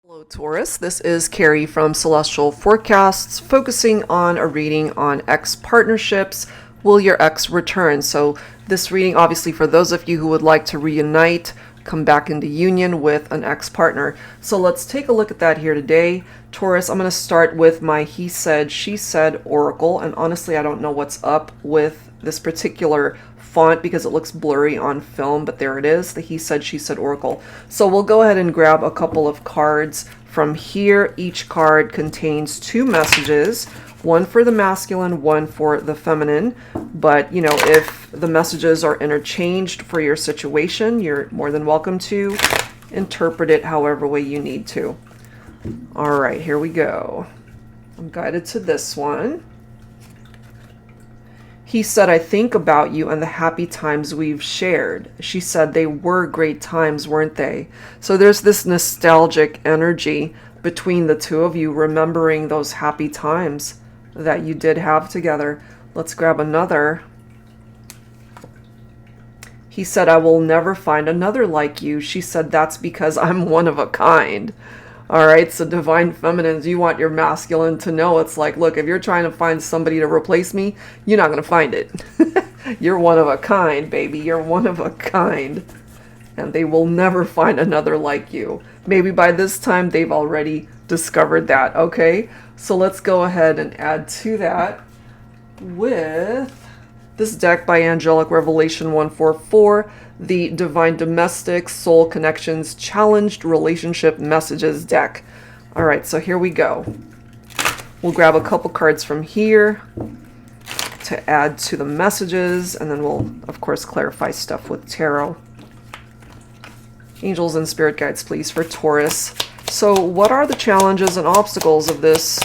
Hello Taurus, this is Carrie from Celestial Forecasts, focusing on a reading on ex partnerships. Will your ex return? So this reading, obviously, for those of you who would like to reunite, come back into union with an ex partner. So let's take a look at that here today. Taurus, I'm going to start with my he said, she said oracle. And honestly, I don't know what's up with this particular font because it looks blurry on film, but there it is, the he said, she said oracle. So we'll go ahead and grab a couple of cards from here. Each card contains two messages, one for the masculine, one for the feminine. But, you know, if the messages are interchanged for your situation, you're more than welcome to interpret it however way you need to. All right, here we go. I'm guided to this one. He said, I think about you and the happy times we've shared. She said, they were great times, weren't they? So there's this nostalgic energy between the two of you, remembering those happy times that you did have together. Let's grab another. He said, I will never find another like you. She said, that's because I'm one of a kind. All right, so divine feminines, you want your masculine to know it's like, look, if you're trying to find somebody to replace me, you're not going to find it. You're one of a kind, baby. You're one of a kind. And they will never find another like you. Maybe by this time they've already discovered that, okay? So let's go ahead and add to that with this deck by Angelic Revelation 144, the Divine Domestic Soul Connections Challenged Relationship Messages deck. All right, so here we go. We'll grab a couple cards from here to add to the messages, and then we'll, of course, clarify stuff with tarot. Angels and spirit guides, please, for Taurus. So what are the challenges and obstacles of this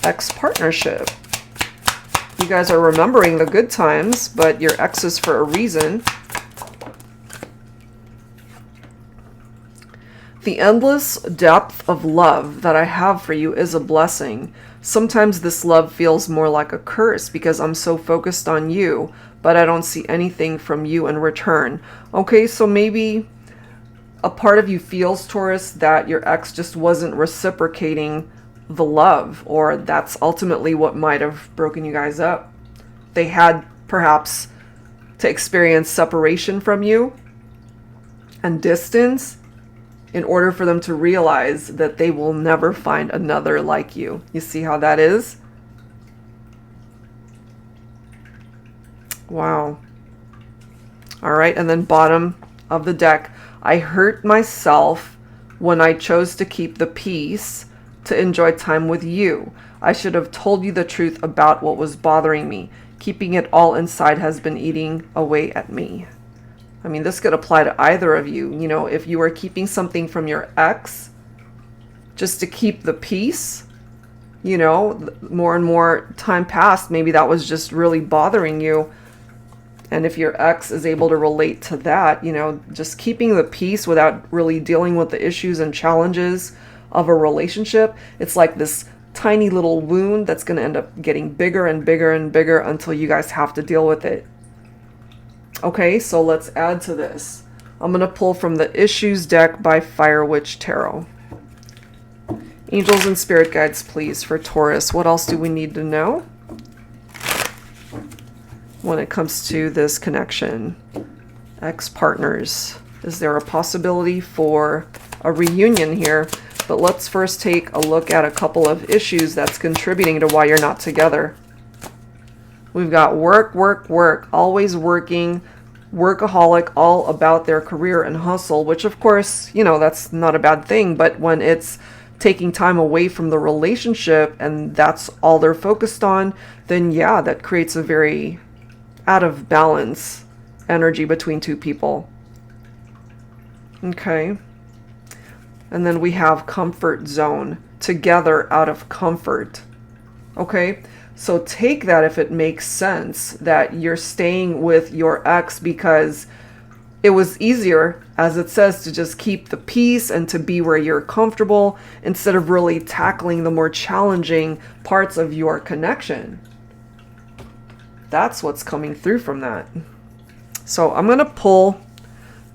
ex-partnership? You guys are remembering the good times, but your ex is for a reason. The endless depth of love that I have for you is a blessing. Sometimes this love feels more like a curse because I'm so focused on you, but I don't see anything from you in return. Okay, so maybe a part of you feels, Taurus, that your ex just wasn't reciprocating the love, or that's ultimately what might have broken you guys up. They had perhaps to experience separation from you and distance in order for them to realize that they will never find another like you. You see how that is? Wow. All right, and then bottom of the deck, I hurt myself when I chose to keep the peace to enjoy time with you. I should have told you the truth about what was bothering me. Keeping it all inside has been eating away at me. I mean, this could apply to either of you. You know, if you were keeping something from your ex just to keep the peace, you know, more and more time passed, maybe that was just really bothering you. And if your ex is able to relate to that, you know, just keeping the peace without really dealing with the issues and challenges of a relationship, it's like this tiny little wound that's going to end up getting bigger and bigger and bigger until you guys have to deal with it. Okay, so let's add to this. I'm going to pull from the Issues deck by Fire Witch Tarot. Angels and spirit guides, please, for Taurus. What else do we need to know when it comes to this connection? Ex-partners. Is there a possibility for a reunion here? But let's first take a look at a couple of issues that's contributing to why you're not together. We've got work, work, work, always working, workaholic, all about their career and hustle, which of course, you know, that's not a bad thing. But when it's taking time away from the relationship and that's all they're focused on, then yeah, that creates a very out of balance energy between two people. Okay. And then we have comfort zone, together out of comfort. Okay. So take that if it makes sense that you're staying with your ex because it was easier, as it says, to just keep the peace and to be where you're comfortable instead of really tackling the more challenging parts of your connection. That's what's coming through from that. So I'm going to pull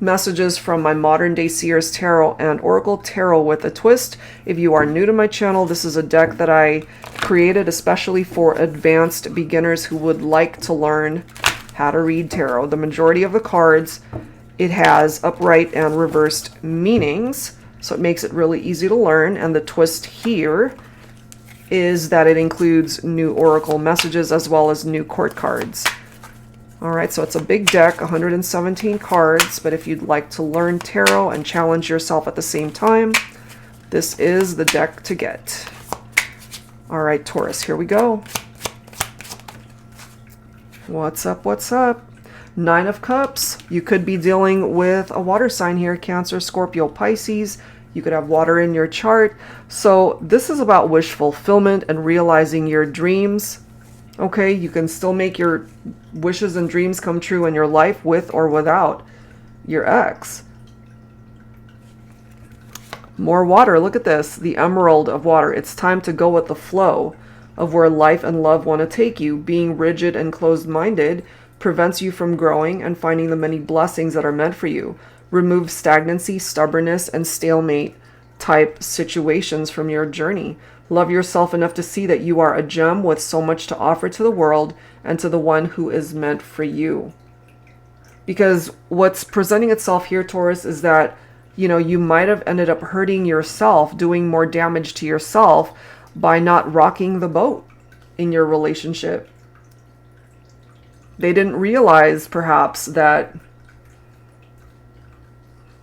messages from my Modern Day Seers Tarot and Oracle Tarot with a Twist. If you are new to my channel, this is a deck that I created especially for advanced beginners who would like to learn how to read tarot. The majority of the cards, it has upright and reversed meanings, so it makes it really easy to learn. And the twist here is that it includes new oracle messages as well as new court cards. All right, so it's a big deck, 117 cards, but if you'd like to learn tarot and challenge yourself at the same time, this is the deck to get. All right, Taurus, here we go. What's up, what's up? Nine of Cups. You could be dealing with a water sign here, Cancer, Scorpio, Pisces. You could have water in your chart. So this is about wish fulfillment and realizing your dreams. Okay, you can still make your wishes and dreams come true in your life with or without your ex. More water. Look at this. The emerald of water. It's time to go with the flow of where life and love want to take you. Being rigid and closed-minded prevents you from growing and finding the many blessings that are meant for you. Remove stagnancy, stubbornness, and stalemate type situations from your journey. Love yourself enough to see that you are a gem with so much to offer to the world and to the one who is meant for you. Because what's presenting itself here, Taurus, is that, you know, you might have ended up hurting yourself, doing more damage to yourself by not rocking the boat in your relationship. They didn't realize, perhaps, that,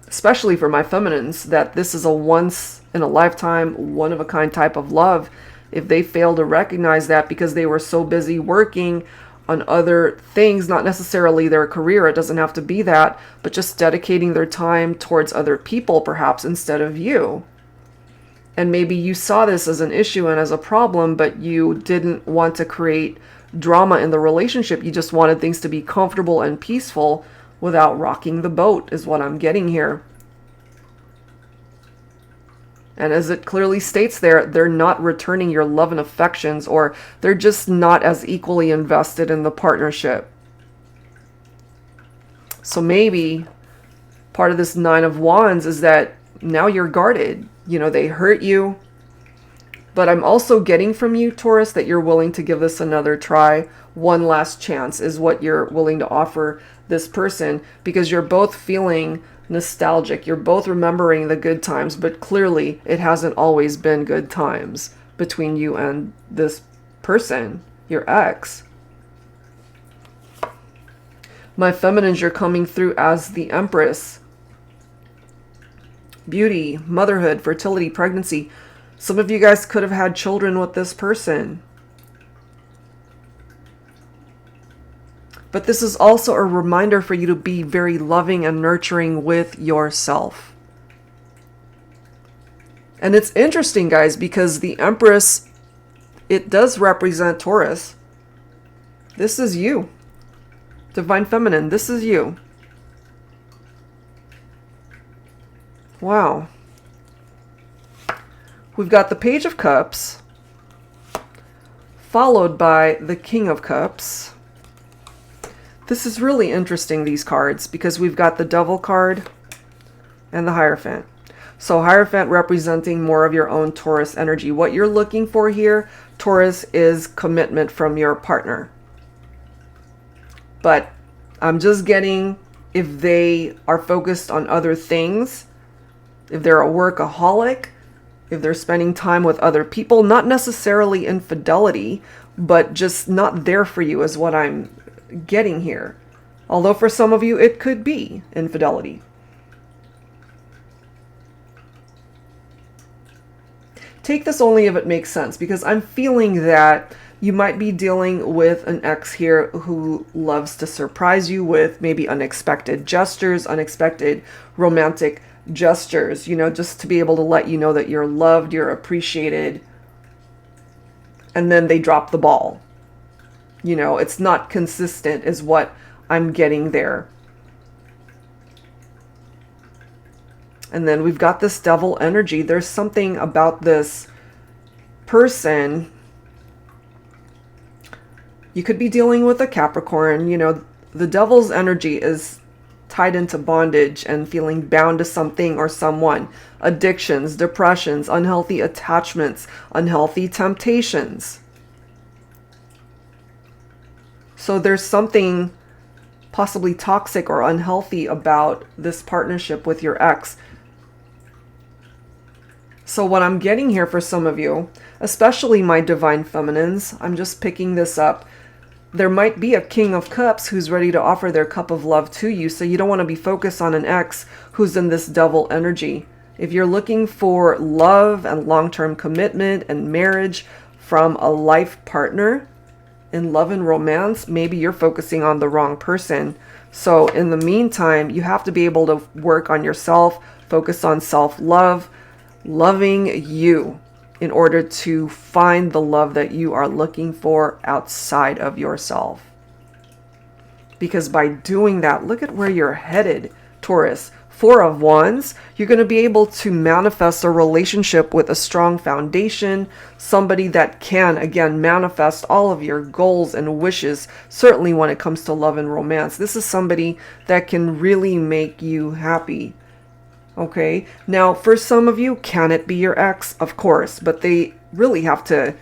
especially for my feminines, that this is a once in a lifetime, one of a kind type of love. If they fail to recognize that because they were so busy working on other things, not necessarily their career, it doesn't have to be that, but just dedicating their time towards other people perhaps instead of you. And maybe you saw this as an issue and as a problem, but you didn't want to create drama in the relationship. You just wanted things to be comfortable and peaceful without rocking the boat, is what I'm getting here. And as it clearly states there, they're not returning your love and affections, or they're just not as equally invested in the partnership. So maybe part of this Nine of Wands is that now you're guarded. You know, they hurt you. But I'm also getting from you, Taurus, that you're willing to give this another try. One last chance is what you're willing to offer this person, because you're both feeling nostalgic. You're both remembering the good times, but clearly it hasn't always been good times between you and this person, your ex. My feminines, you're coming through as the Empress. Beauty, motherhood, fertility, pregnancy. Some of you guys could have had children with this person. But this is also a reminder for you to be very loving and nurturing with yourself. And it's interesting, guys, because the Empress, it does represent Taurus. This is you. Divine Feminine, this is you. Wow. We've got the Page of Cups, followed by the King of Cups. This is really interesting, these cards, because we've got the Devil card and the Hierophant. So Hierophant representing more of your own Taurus energy. What you're looking for here, Taurus, is commitment from your partner. But I'm just getting, if they are focused on other things, if they're a workaholic, if they're spending time with other people, not necessarily infidelity, but just not there for you is what I'm getting here. Although for some of you, it could be infidelity. Take this only if it makes sense, because I'm feeling that you might be dealing with an ex here who loves to surprise you with maybe unexpected gestures, unexpected romantic gestures, you know, just to be able to let you know that you're loved, you're appreciated, and then they drop the ball. You know, it's not consistent is what I'm getting there. And then we've got this Devil energy. There's something about this person. You could be dealing with a Capricorn. You know, the Devil's energy is tied into bondage and feeling bound to something or someone. Addictions, depressions, unhealthy attachments, unhealthy temptations. So there's something possibly toxic or unhealthy about this partnership with your ex. So what I'm getting here for some of you, especially my divine feminines, I'm just picking this up. There might be a King of Cups who's ready to offer their cup of love to you. So you don't want to be focused on an ex who's in this devil energy. If you're looking for love and long-term commitment and marriage from a life partner in love and romance, maybe you're focusing on the wrong person. So in the meantime, you have to be able to work on yourself, focus on self-love, loving you in order to find the love that you are looking for outside of yourself. Because by doing that, look at where you're headed, Taurus. 4 of Wands, you're going to be able to manifest a relationship with a strong foundation, somebody that can, again, manifest all of your goals and wishes, certainly when it comes to love and romance. This is somebody that can really make you happy. Okay, now for some of you, can it be your ex? Of course, but they really have to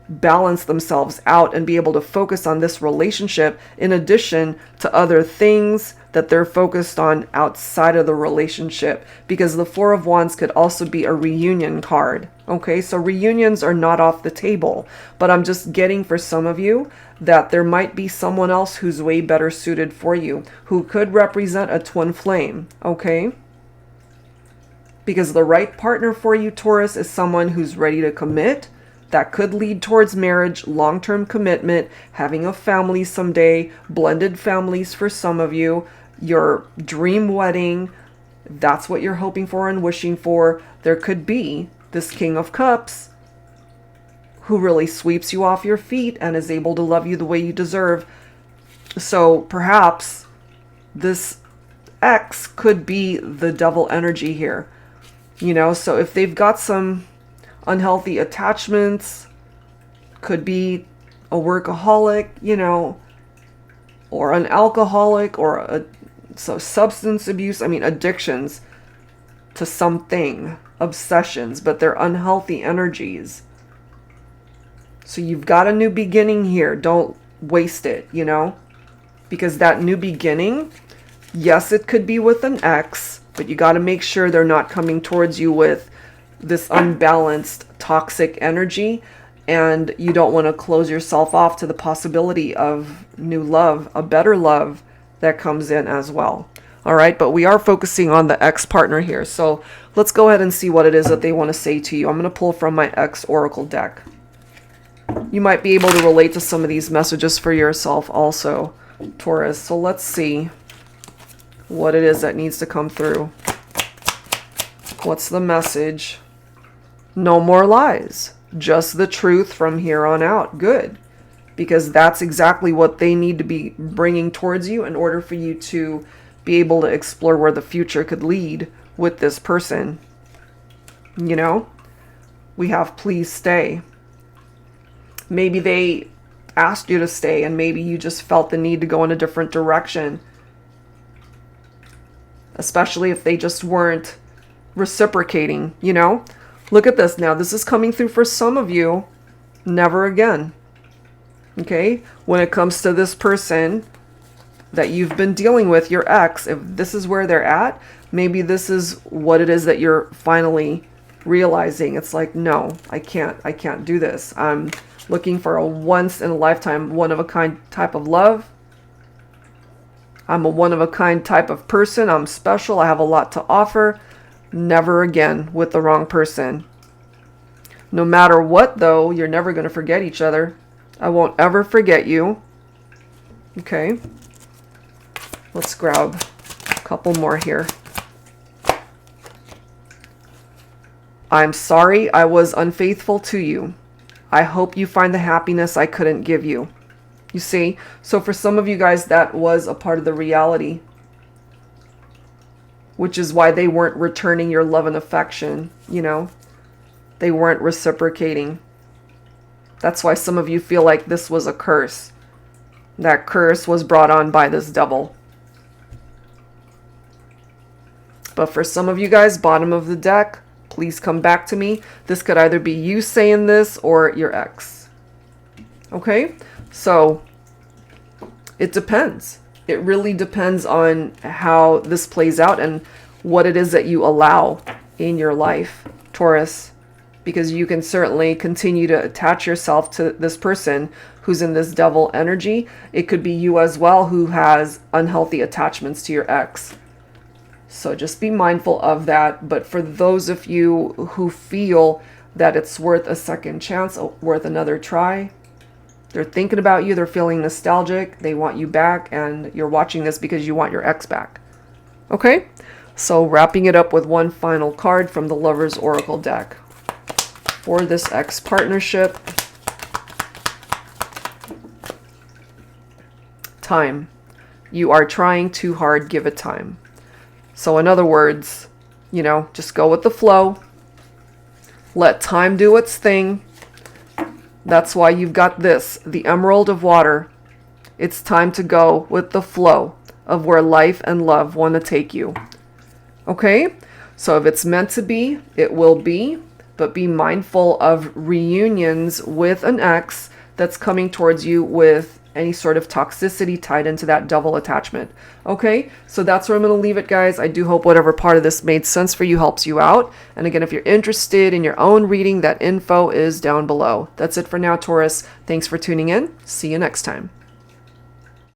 balance themselves out and be able to focus on this relationship in addition to other things that they're focused on outside of the relationship, because the 4 of Wands could also be a reunion card. Okay, so reunions are not off the table, but I'm just getting for some of you that there might be someone else who's way better suited for you, who could represent a twin flame. Okay, because the right partner for you, Taurus, is someone who's ready to commit, that could lead towards marriage, long-term commitment, having a family someday, blended families for some of you, your dream wedding. That's what you're hoping for and wishing for. There could be this King of Cups who really sweeps you off your feet and is able to love you the way you deserve. So perhaps this ex could be the devil energy here. You know, so if they've got some unhealthy attachments, could be a workaholic, you know, or an alcoholic, or so substance abuse, addictions to something, obsessions, but they're unhealthy energies. So you've got a new beginning here. Don't waste it, you know, because that new beginning, yes, it could be with an ex, but you got to make sure they're not coming towards you with this unbalanced, toxic energy. And you don't want to close yourself off to the possibility of new love, a better love that comes in as well. All right, but we are focusing on the ex-partner here. So let's go ahead and see what it is that they want to say to you. I'm going to pull from my Ex Oracle deck. You might be able to relate to some of these messages for yourself also, Taurus. So let's see what it is that needs to come through. What's the message? No more lies. Just the truth from here on out. Good. Because that's exactly what they need to be bringing towards you in order for you to be able to explore where the future could lead with this person. You know, we have please stay. Maybe they asked you to stay and maybe you just felt the need to go in a different direction. Especially if they just weren't reciprocating, you know? Look at this now. This is coming through for some of you. Never again. Okay? When it comes to this person that you've been dealing with, your ex, if this is where they're at, maybe this is what it is that you're finally realizing. It's like, no, I can't do this. I'm looking for a once in a lifetime, one of a kind type of love. I'm a one of a kind type of person. I'm special. I have a lot to offer. Never again with the wrong person. No matter what, though, you're never going to forget each other. I won't ever forget you. Okay. Let's grab a couple more here. I'm sorry I was unfaithful to you. I hope you find the happiness I couldn't give you. You see? So for some of you guys, that was a part of the reality, which is why they weren't returning your love and affection, you know? They weren't reciprocating. That's why some of you feel like this was a curse. That curse was brought on by this devil. But for some of you guys, bottom of the deck, please come back to me. This could either be you saying this or your ex. Okay? So it depends. It really depends on how this plays out and what it is that you allow in your life, Taurus. Because you can certainly continue to attach yourself to this person who's in this devil energy. It could be you as well who has unhealthy attachments to your ex. So just be mindful of that. But for those of you who feel that it's worth a second chance, worth another try, they're thinking about you, they're feeling nostalgic, they want you back, and you're watching this because you want your ex back. Okay? So wrapping it up with one final card from the Lover's Oracle deck. For this ex partnership, time. You are trying too hard, give it time. So in other words, just go with the flow. Let time do its thing. That's why you've got this, the Emerald of Water. It's time to go with the flow of where life and love want to take you. Okay? So if it's meant to be, it will be. But be mindful of reunions with an ex that's coming towards you with any sort of toxicity tied into that double attachment. Okay, so that's where I'm going to leave it, guys. I do hope whatever part of this made sense for you helps you out. And again, if you're interested in your own reading, that info is down below. That's it for now, Taurus. Thanks for tuning in. See you next time.